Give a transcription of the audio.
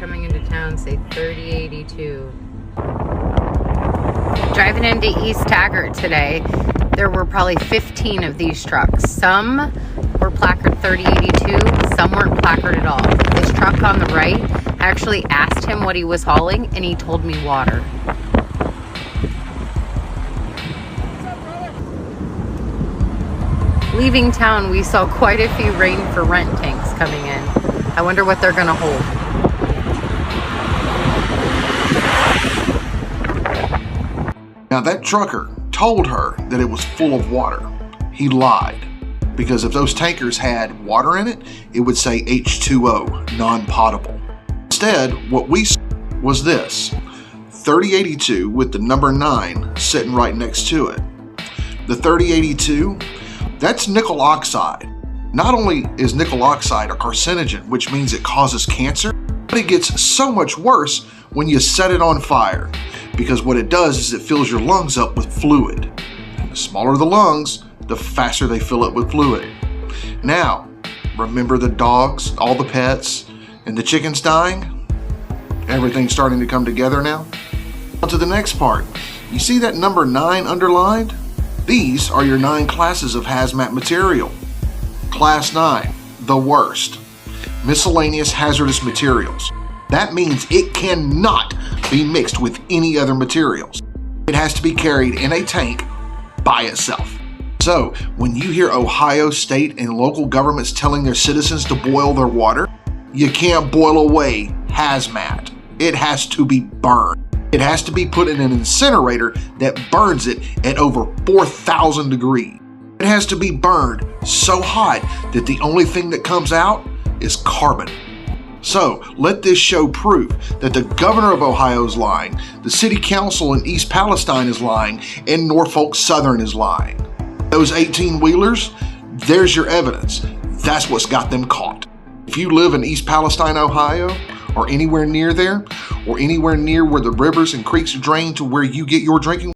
coming into town say 3082. Driving into East Taggart today, there were probably 15 of these trucks. Some were placard 3082, some weren't placard at all. This truck on the right, I actually asked him what he was hauling and he told me water. Leaving town, we saw quite a few rain for rent tanks coming in. I wonder what they're gonna hold. Now that trucker told her that it was full of water. He lied, because if those tankers had water in it, it would say H2O, non-potable. Instead, what we saw was this, 3082 with the number 9 sitting right next to it. The 3082, that's nickel oxide. Not only is nickel oxide a carcinogen, which means it causes cancer, but it gets so much worse when you set it on fire, because what it does is it fills your lungs up with fluid. And the smaller the lungs, the faster they fill up with fluid. Now, remember the dogs, all the pets, and the chickens dying? Everything's starting to come together now. On to the next part. You see that number 9 underlined? These are your 9 classes of hazmat material. Class 9, the worst. Miscellaneous hazardous materials. That means it cannot be mixed with any other materials. It has to be carried in a tank by itself. So, when you hear Ohio state and local governments telling their citizens to boil their water, you can't boil away hazmat. It has to be burned. It has to be put in an incinerator that burns it at over 4,000 degrees. It has to be burned so hot that the only thing that comes out is carbon. So let this show prove that the governor of Ohio is lying, the city council in East Palestine is lying, and Norfolk Southern is lying. Those 18-wheelers, there's your evidence. That's what's got them caught. If you live in East Palestine, Ohio, or anywhere near there, or anywhere near where the rivers and creeks drain to where you get your drinking